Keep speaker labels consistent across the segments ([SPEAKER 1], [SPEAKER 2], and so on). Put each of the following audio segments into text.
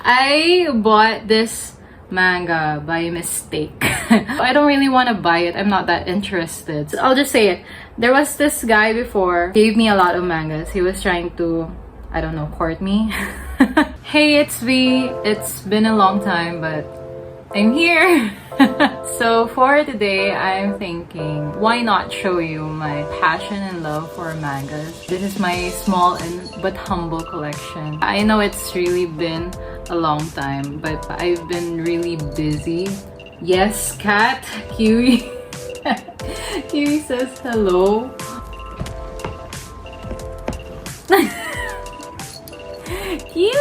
[SPEAKER 1] I bought this manga by mistake. I don't really want to buy it. I'm not that interested. So I'll just say it. There was this guy before, gave me a lot of mangas. He was trying to, I don't know, court me. Hey, it's V. It's been a long time, but I'm here. So for today, I'm thinking, why not show you my passion and love for mangas? This is my small but humble collection. I know it's really been a long time, but I've been really busy. Yes, cat, Kiwi. Kiwi says hello. Kiwi!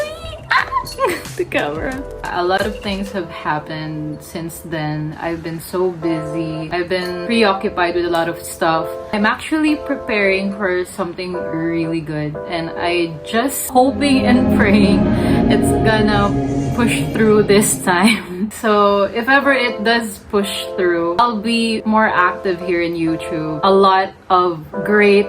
[SPEAKER 1] The camera. A lot of things have happened since then. I've been so busy. I've been preoccupied with a lot of stuff. I'm actually preparing for something really good, and I just hoping and praying it's gonna push through this time. So if ever it does push through, I'll be more active here in YouTube. A lot of great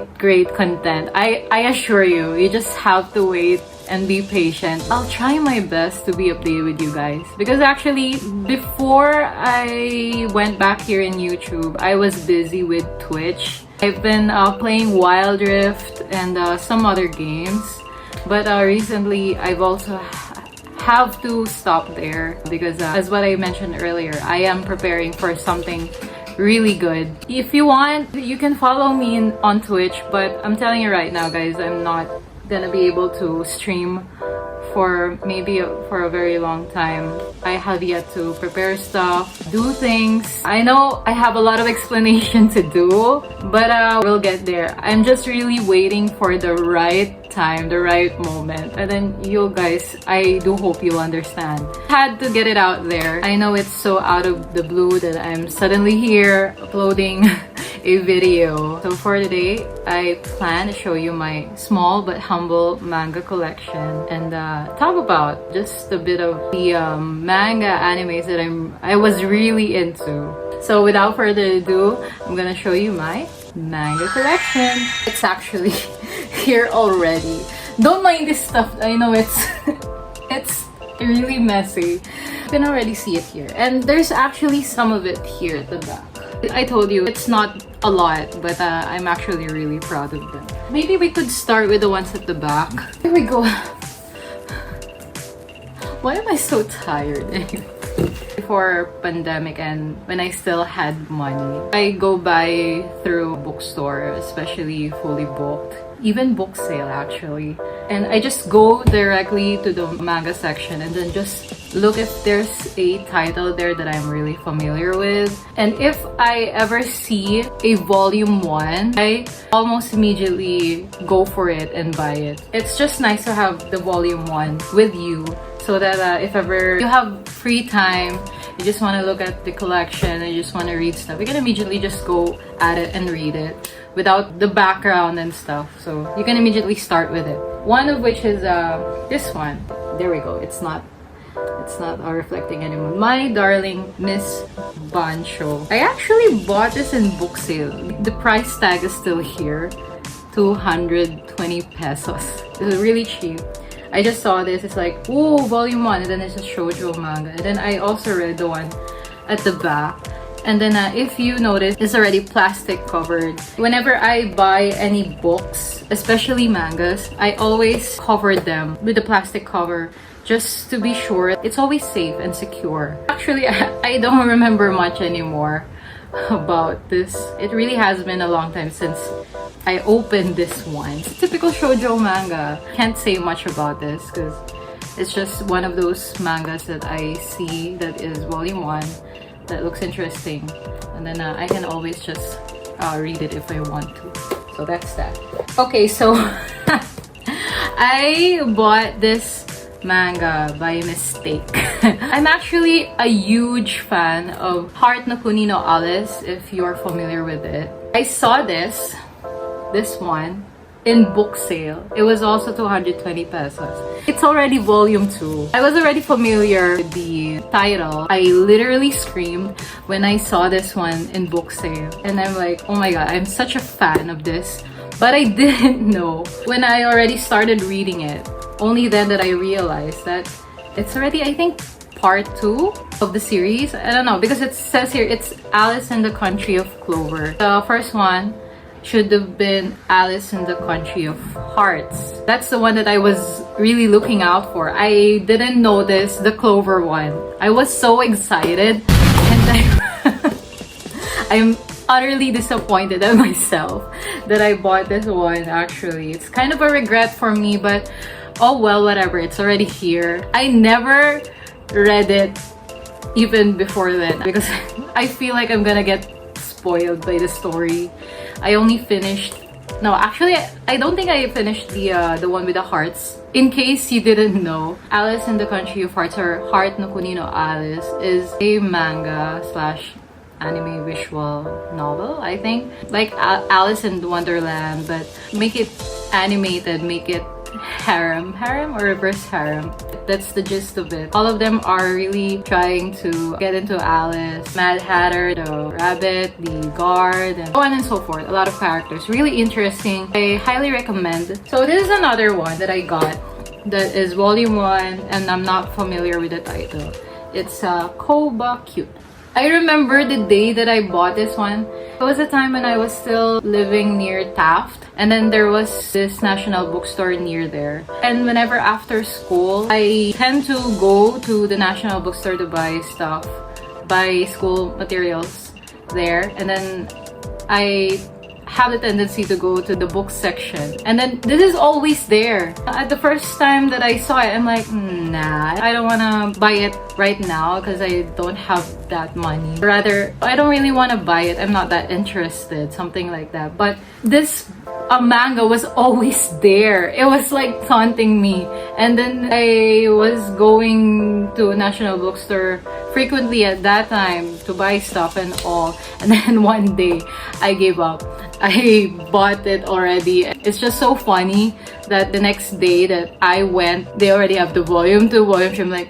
[SPEAKER 1] content. I assure you, you just have to wait and be patient. I'll try my best to be updated with you guys, because actually before I went back here in YouTube, I was busy with Twitch. I've been playing Wild Rift and some other games, but recently I've also have to stop there because as what I mentioned earlier, I am preparing for something really good. If you want, you can follow me on Twitch, but I'm telling you right now, guys, I'm not gonna be able to stream for a very long time. I have yet to prepare stuff, do things. I know I have a lot of explanation to do, but we'll get there. I'm just really waiting for the right time, the right moment, and then you guys, I do hope you'll understand. Had to get it out there. I know it's so out of the blue that I'm suddenly here uploading a video. So for today, I plan to show you my small but humble manga collection and talk about just a bit of the manga animes that I was really into. So without further ado, I'm gonna show you my manga collection. It's actually here already. Don't mind this stuff. I know it's really messy. You can already see it here, and there's actually some of it here at the back. I told you it's not a lot, but I'm actually really proud of them. Maybe we could start with the ones at the back. Here we go. Why am I so tired? Before pandemic and when I still had money, I go buy through bookstore, especially fully booked, even book sale actually, and I just go directly to the manga section and then just look if there's a title there that I'm really familiar with. And if I ever see a volume 1, I almost immediately go for it and buy it. It's just nice to have the volume 1 with you, so that if ever you have free time, you just want to look at the collection and you just want to read stuff, you can immediately just go at it and read it without the background and stuff. So you can immediately start with it. One of which is this one. There we go. It's not reflecting anymore. My Darling Miss Bancho. I actually bought this in book sale. The price tag is still here, 220 pesos. It's really cheap. I just saw this, it's like, ooh, volume 1, and then it's a shoujo manga. And then I also read the one at the back. And then if you notice, it's already plastic covered. Whenever I buy any books, especially mangas, I always cover them with the plastic cover just to be sure it's always safe and secure. Actually, I don't remember much anymore about this. It really has been a long time since I opened this one. It's typical shoujo manga. Can't say much about this because it's just one of those mangas that I see that is volume 1 that looks interesting, and then I can always just read it if I want to. So that's that. Okay, so I bought this manga by mistake. I'm actually a huge fan of Heart no Kuni no Alice, if you're familiar with it. I saw this one in book sale. It was also 220 pesos. It's already volume 2. I was already familiar with the title. I literally screamed when I saw this one in book sale, and I'm like, oh my god, I'm such a fan of this. But I didn't know when I already started reading it. Only then that I realized that It's already, I think, part 2 of the series. I don't know, because it says here it's Alice in the Country of Clover. The first one should have been Alice in the Country of Hearts. That's the one that I was really looking out for. I didn't notice the Clover one. I was so excited, and I'm utterly disappointed at myself that I bought this one. Actually, it's kind of a regret for me, but oh well, whatever, it's already here. I never read it even before then because I feel like I'm gonna get spoiled by the story. I only finished, no, actually I don't think I finished the one with the hearts. In case you didn't know, Alice in the Country of Hearts, or Heart no Kuni no Alice, is a manga slash anime visual novel, I think, like Alice in Wonderland, but make it animated, make it harem or reverse harem. That's the gist of it. All of them are really trying to get into Alice, Mad Hatter, the rabbit, the guard, and so on and so forth. A lot of characters, really interesting. I highly recommend. So this is another one that I got that is volume 1, and I'm not familiar with the title. It's Koba Cute. I remember the day that I bought this one. It was a time when I was still living near Taft, and then there was this national bookstore near there. And whenever after school, I tend to go to the national bookstore to buy stuff, buy school materials there, and then I have the tendency to go to the book section, and then this is always there. At the first time that I saw it, I'm like, nah, I don't want to buy it right now because I don't have that money. Rather, I don't really want to buy it. I'm not that interested, something like that. But this manga was always there. It was like taunting me. And then I was going to National Bookstore frequently at that time to buy stuff and all. And then one day, I gave up. I bought it already. It's just so funny that the next day that I went, they already have the volume 2, volume 3. I'm like,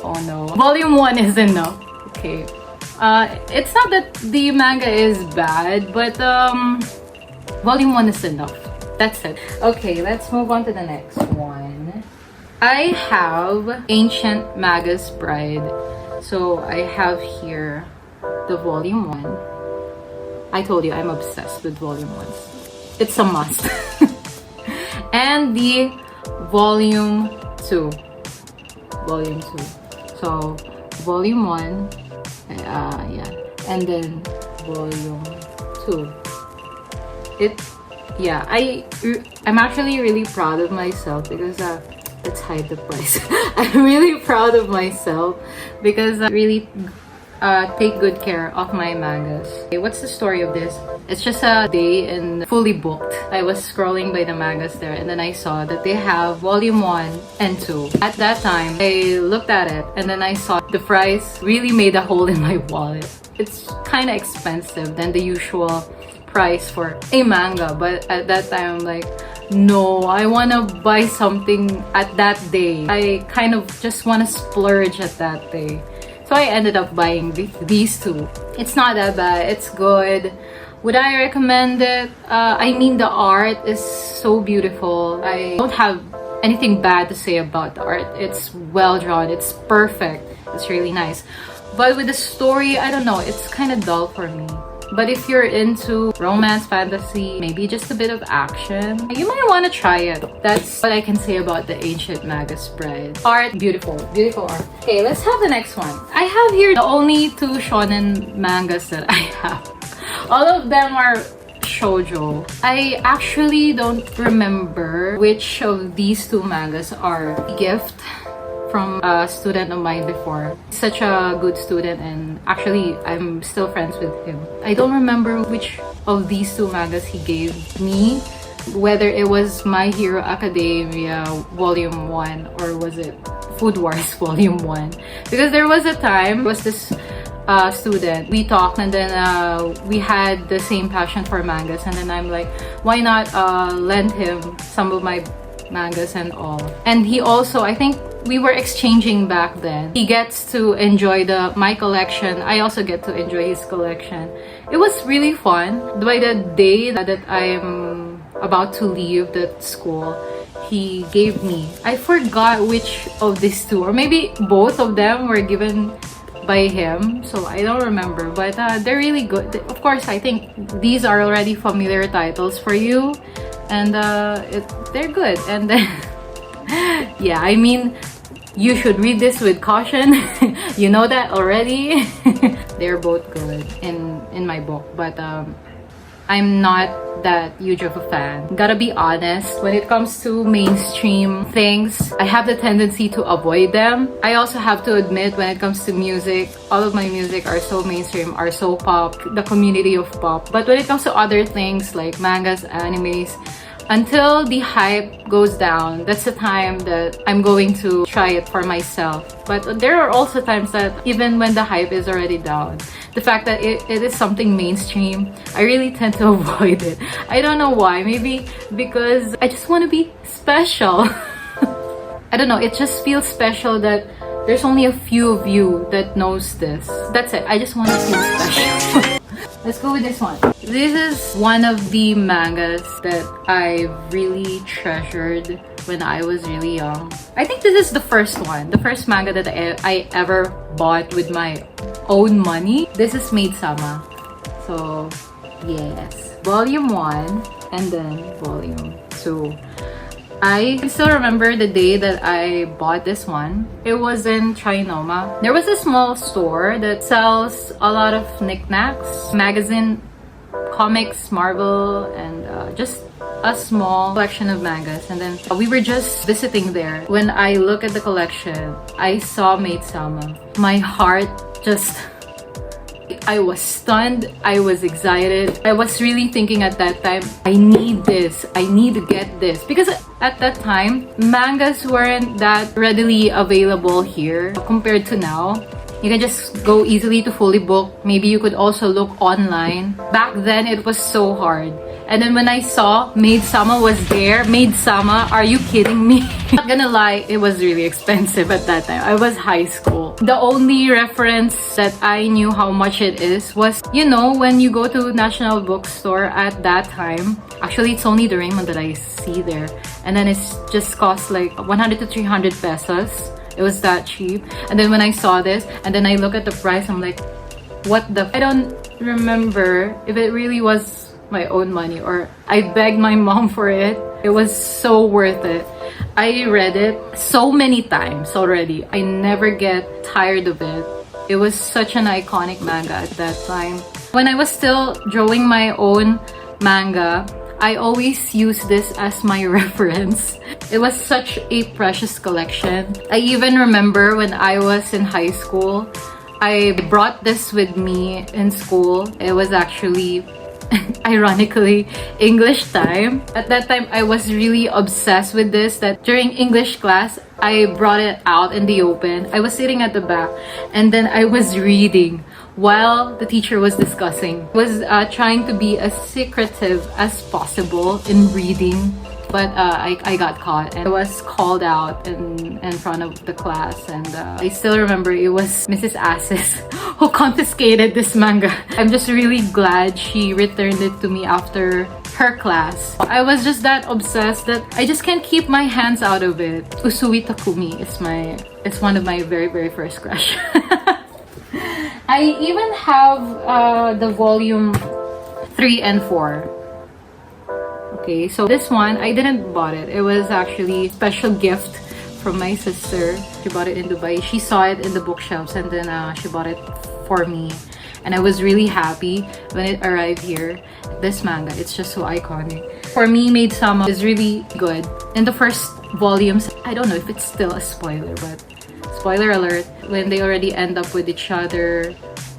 [SPEAKER 1] oh no. Volume 1 is enough. Okay. It's not that the manga is bad, but volume 1 is enough. That's it. Okay, let's move on to the next one. I have Ancient Magus Bride. So I have here the volume 1. I told you I'm obsessed with volume 1. It's a must. And the volume 2. Volume 2. So volume 1, yeah, and then volume 2. I'm actually really proud of myself because let's hide the price. I'm really proud of myself because I really take good care of my mangas. Okay, what's the story of this? It's just a day and fully booked. I was scrolling by the mangas there, and then I saw that they have volume 1 and 2. At that time, I looked at it and then I saw the price really made a hole in my wallet. It's kind of expensive than the usual price for a manga, but at that time I'm like, no, I want to buy something at that day. I kind of just want to splurge at that day. So I ended up buying these two. It's not that bad. It's good. Would I recommend it? I mean, the art is so beautiful. I don't have anything bad to say about the art. It's well drawn. It's perfect. It's really nice. But with the story, I don't know. It's kind of dull for me. But if you're into romance, fantasy, maybe just a bit of action, you might want to try it. That's what I can say about the Ancient Magus Bride. Art, beautiful. Beautiful art. Okay, let's have the next one. I have here the only 2 shonen mangas that I have. All of them are shoujo. I actually don't remember which of these 2 mangas are a gift from a student of mine before. Such a good student, and actually I'm still friends with him. I don't remember which of these 2 mangas he gave me, whether it was My Hero Academia Volume 1 or was it Food Wars Volume 1. Because there was a time, was this student, we talked, and then we had the same passion for mangas, and then I'm like, why not lend him some of my mangas and all. And he also, I think we were exchanging back then. He gets to enjoy my collection. I also get to enjoy his collection. It was really fun. By the day that I'm about to leave the school, he gave me. I forgot which of these two, or maybe both of them were given by him, so I don't remember, but they're really good. Of course, I think these are already familiar titles for you, and they're good. And then yeah, I mean, you should read this with caution. You know that already. They're both good in my book, but I'm not that huge of a fan. Gotta be honest, when it comes to mainstream things, I have the tendency to avoid them. I also have to admit, when it comes to music, all of my music are so mainstream, are so pop, the community of pop. But when it comes to other things like mangas, animes, until the hype goes down, that's the time that I'm going to try it for myself. But there are also times that even when the hype is already down, the fact that it is something mainstream, I really tend to avoid it. I don't know why. Maybe because I just want to be special. I don't know, it just feels special that there's only a few of you that knows this. That's it. I just want to feel special. Let's go with this one. This is one of the mangas that I really treasured when I was really young. I think this is the first one, the first manga that I ever bought with my own money. This is Maid-sama. So yes, volume 1 and then volume 2. I still remember the day that I bought this one. It was in Trinoma. There was a small store that sells a lot of knickknacks, magazine, comics, Marvel, and just a small collection of mangas. And then we were just visiting there. When I look at the collection, I saw Maid-sama. My heart just... I was stunned. I was excited. I was really thinking at that time, I need this. I need to get this. Because at that time, mangas weren't that readily available here compared to now. You can just go easily to Fully Book. Maybe you could also look online. Back then, it was so hard. And then when I saw Maid-sama was there, Maid-sama, are you kidding me? Not gonna lie, it was really expensive at that time. I was high school. The only reference that I knew how much it is was, you know, when you go to National Bookstore at that time, actually it's only the Raymond that I see there. And then it's just cost like 100 to 300 pesos. It was that cheap. And then when I saw this, and then I look at the price, I'm like, what the... I don't remember if it really was my own money or I begged my mom for it. It was so worth it. I read it so many times already. I never get tired of it. It was such an iconic manga at that time. When I was still drawing my own manga, I always use this as my reference. It was such a precious collection. I even remember when I was in high school, I brought this with me in school. It was actually ironically English time. At that time, I was really obsessed with this, that during English class, I brought it out in the open. I was sitting at the back and then I was reading while the teacher was discussing. I was trying to be as secretive as possible in reading, but I got caught and I was called out in front of the class. And I still remember it was Mrs. Assis who confiscated this manga. I'm just really glad she returned it to me after her class. I was just that obsessed that I just can't keep my hands out of it. Usui Takumi is one of my very first crush. I even have the volume 3 and 4. Okay, so this one, I didn't bought it. It was actually a special gift from my sister. She bought it in Dubai. She saw it in the bookshelves and then she bought it for me. And I was really happy when it arrived here. This manga, it's just so iconic. For me, Maid-sama is really good. In the first volumes, I don't know if it's still a spoiler, but spoiler alert, when they already end up with each other,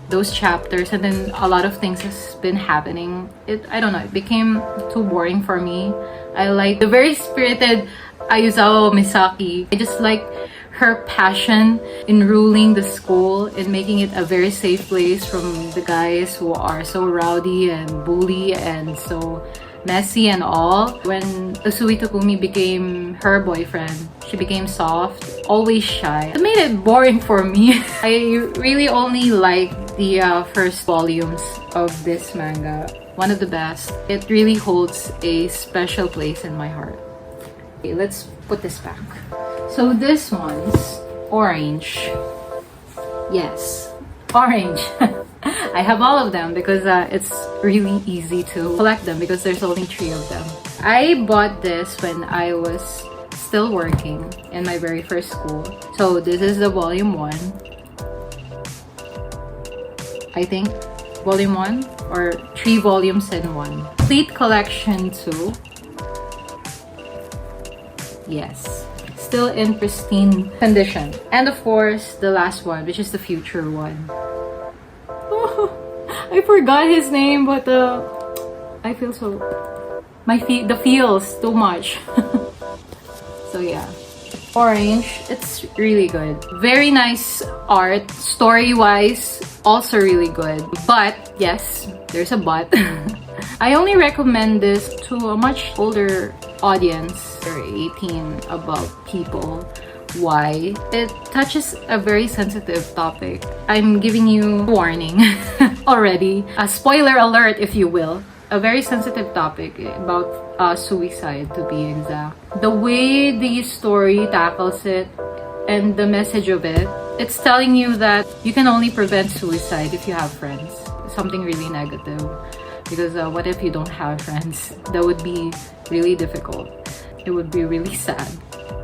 [SPEAKER 1] those chapters, and then a lot of things has been happening. I don't know, it became too boring for me. I like the very spirited Ayuzawa Misaki. I just like her passion in ruling the school and making it a very safe place from the guys who are so rowdy and bully and so messy and all. When Usui Takumi became her boyfriend, she became soft, always shy. It made it boring for me. I really only like the first volumes of this manga. One of the best. It really holds a special place in my heart. Okay, let's put this back. So this one's orange. Yes, orange. I have all of them because it's really easy to collect them because there's only 3 of them. I bought this when I was still working in my very first school. So this is the volume 1. I think volume 1 or 3 volumes in 1. Complete collection 2. Yes, still in pristine condition. And of course, the last one, which is the future one. Oh, I forgot his name, but I feel so... the feels too much. So yeah. Orange, it's really good. Very nice art. Story-wise, also really good. But, yes, there's a but. I only recommend this to a much older audience, or 18 above people. Why? It touches a very sensitive topic. I'm giving you a warning already. A spoiler alert, if you will. A very sensitive topic about suicide, to be exact. The way the story tackles it and the message of it, it's telling you that you can only prevent suicide if you have friends. Something really negative. Because what if you don't have friends? That would be really difficult. It would be really sad.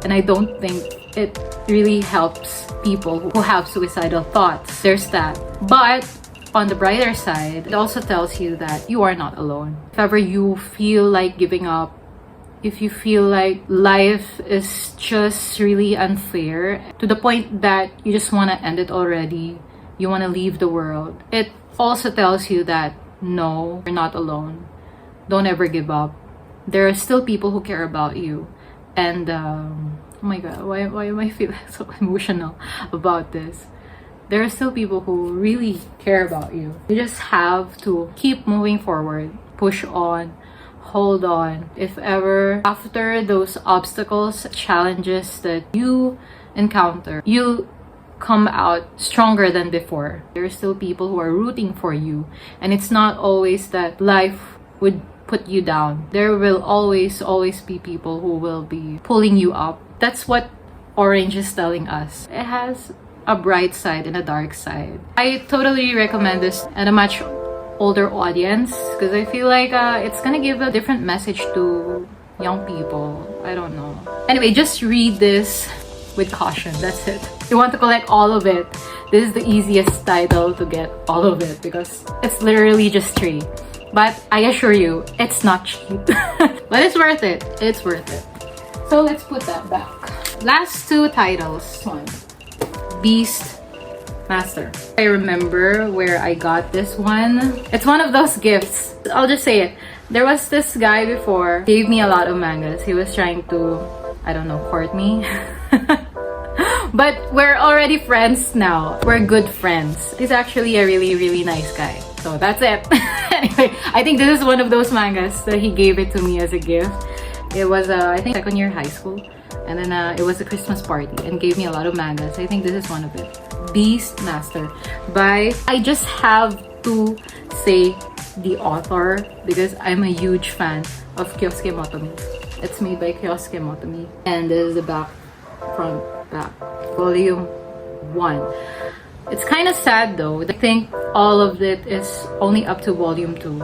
[SPEAKER 1] And I don't think it really helps people who have suicidal thoughts. There's that. But on the brighter side, it also tells you that you are not alone. If ever you feel like giving up, if you feel like life is just really unfair to the point that you just want to end it already, you want to leave the world, it also tells you that no, you're not alone. Don't ever give up. There are still people who care about you. And oh my god, why am I feeling so emotional about this? There are still people who really care about you. You just have to keep moving forward, push on, hold on. If ever after those obstacles, challenges that you encounter, you come out stronger than before. There are still people who are rooting for you, and it's not always that life would put you down. There will always be people who will be pulling you up. That's what Orange is telling us. It has a bright side and a dark side. I totally recommend this at a much older audience because I feel like it's gonna give a different message to young people. I don't know. Anyway, just read this with caution. That's it. If you want to collect all of it, this is the easiest title to get all of it because it's literally just 3. But I assure you, it's not cheap. But it's worth it. It's worth it. So let's put that back. Last 2 titles. One. Beast Master. I remember where I got this one. It's one of those gifts. I'll just say it. There was this guy before, gave me a lot of mangas. He was trying to, I don't know, court me. But we're already friends now. We're good friends. He's actually a really nice guy. So that's it. Anyway, I think this is one of those mangas that he gave it to me as a gift. It was, I think, 2nd year high school. And then it was a Christmas party and gave me a lot of mangas. I think this is one of it. Beast Master by... I just have to say the author because I'm a huge fan of Kyosuke Motomi. It's made by Kyosuke Motomi. And this is the back, front, back. Volume 1. It's kind of sad though. I think all of it is only up to volume 2.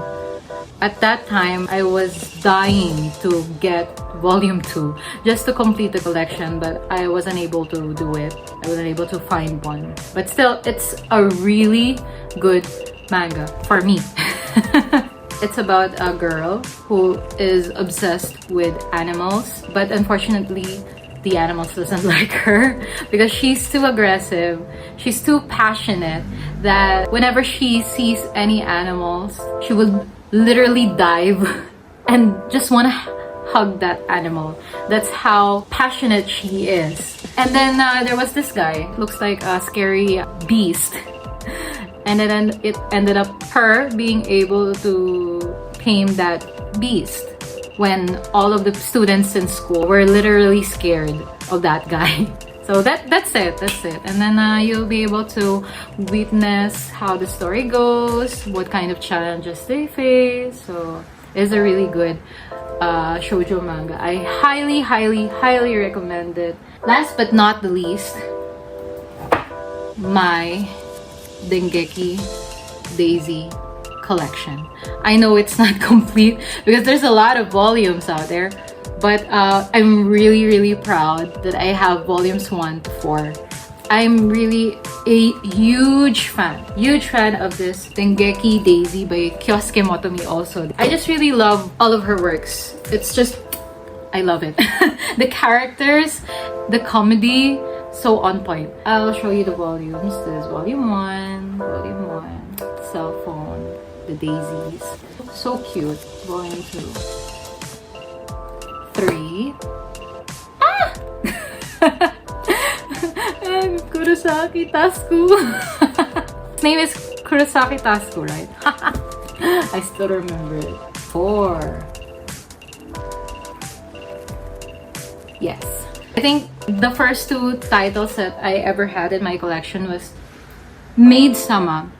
[SPEAKER 1] At that time, I was dying to get volume 2 just to complete the collection, but I wasn't able to do it. I wasn't able to find one. But still, it's a really good manga for me. It's about a girl who is obsessed with animals, but unfortunately, the animals doesn't like her because she's too aggressive. She's too passionate that whenever she sees any animals, she will literally dive and just want to hug that animal. That's how passionate she is. And then there was this guy, looks like a scary beast. And then it ended up her being able to tame that beast when all of the students in school were literally scared of that guy. So that's it. And then you'll be able to witness how the story goes, what kind of challenges they face. So it's a really good shoujo manga. I highly, highly, highly recommend it. Last but not the least, my Dengeki Daisy collection. I know it's not complete because there's a lot of volumes out there, but I'm really, really proud that I have volumes 1 to 4. I'm really a huge fan of this Dengeki Daisy by Kyosuke Motomi also. I just really love all of her works. It's just, I love it. The characters, the comedy, so on point. I'll show you the volumes. This is volume 1, cell phone, the daisies. So cute. Volume 2. 3. Ah! And Kurosaki Tasku. His name is Kurosaki Tasku, right? I still remember it. 4. Yes. I think the first 2 titles that I ever had in my collection was Maid-sama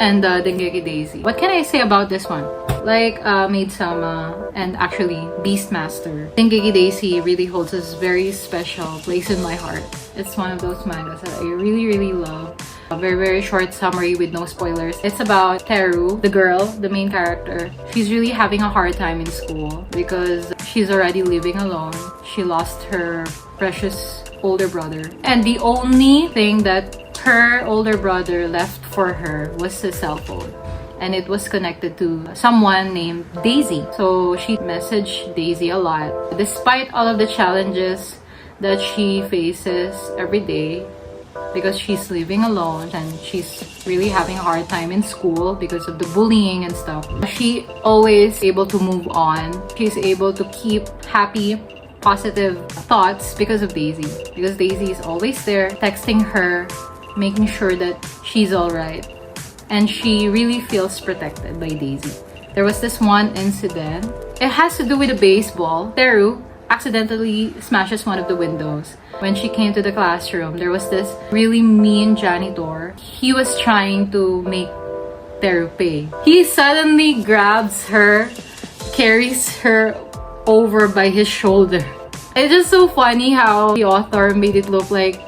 [SPEAKER 1] and Dengeki Daisy. What can I say about this one? Like Maid-sama and actually Beastmaster, Dengeki Daisy really holds a very special place in my heart. It's one of those mangas that I really, really love. A very, very short summary with no spoilers. It's about Teru, the girl, the main character. She's really having a hard time in school because she's already living alone. She lost her precious older brother. And the only thing that her older brother left for her was a cell phone. And it was connected to someone named Daisy. So she messaged Daisy a lot. Despite all of the challenges that she faces every day, because she's living alone and she's really having a hard time in school because of the bullying and stuff, she always able to move on. She's able to keep happy, positive thoughts because of Daisy. Because Daisy is always there, texting her, making sure that she's alright. And she really feels protected by Daisy. There was this one incident. It has to do with a baseball. Teru accidentally smashes one of the windows. When she came to the classroom, there was this really mean janitor. He was trying to make Teru pay. He suddenly grabs her, carries her over by his shoulder. It's just so funny how the author made it look like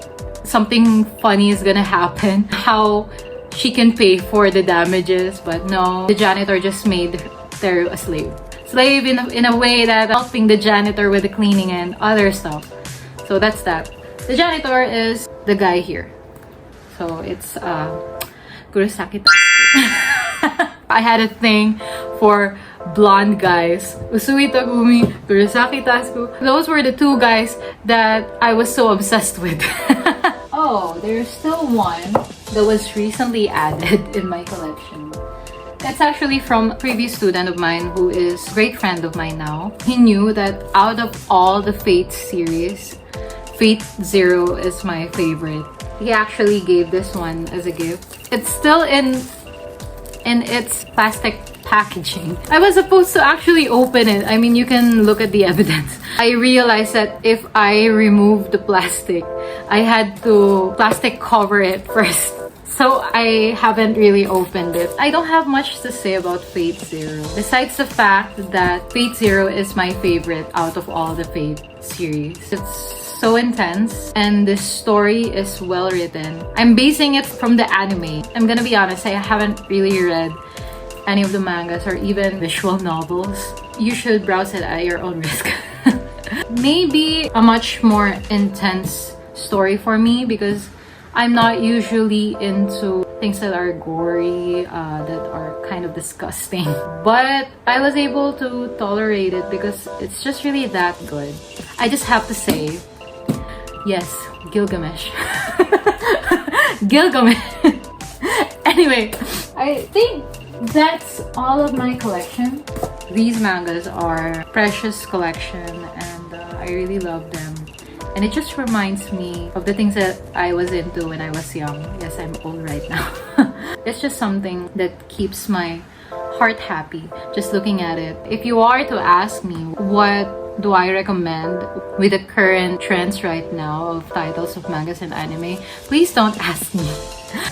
[SPEAKER 1] something funny is gonna happen. How she can pay for the damages, but no, the janitor just made Teru a slave. Slave in a way that helping the janitor with the cleaning and other stuff. So that's that. The janitor is the guy here. So it's Kurosaki Tasku. I had a thing for blonde guys. Usui Tagumi, Kurosaki Tasku. Those were the 2 guys that I was so obsessed with. Oh, there's still one that was recently added in my collection. It's actually from a previous student of mine who is a great friend of mine now. He knew that out of all the Fate series, Fate Zero is my favorite. He actually gave this one as a gift. It's still in its plastic packaging. I was supposed to actually open it. I mean, you can look at the evidence. I realized that if I remove the plastic, I had to plastic cover it first. So I haven't really opened it. I don't have much to say about Fate Zero. Besides the fact that Fate Zero is my favorite out of all the Fate series. It's so intense and the story is well written. I'm basing it from the anime. I'm gonna be honest, I haven't really read any of the mangas or even visual novels. You should browse it at your own risk. Maybe a much more intense story for me because I'm not usually into things that are gory, that are kind of disgusting. But I was able to tolerate it because it's just really that good. I just have to say, yes, Gilgamesh. Gilgamesh. Anyway, I think that's all of my collection. These mangas are precious collection and I really love them. And it just reminds me of the things that I was into when I was young. Yes, I'm old right now. It's just something that keeps my heart happy just looking at it. If you are to ask me what do I recommend with the current trends right now of titles of mangas and anime, please don't ask me.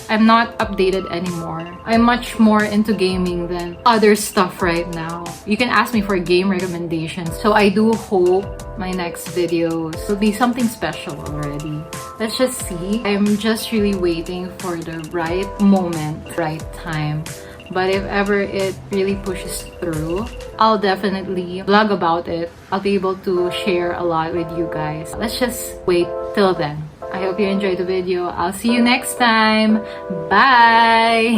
[SPEAKER 1] I'm not updated anymore. I'm much more into gaming than other stuff right now. You can ask me for game recommendations. So I do hope my next videos will be something special already. Let's just see. I'm just really waiting for the right moment, right time. But if ever it really pushes through, I'll definitely vlog about it. I'll be able to share a lot with you guys. Let's just wait till then. I hope you enjoyed the video. I'll see you next time. Bye!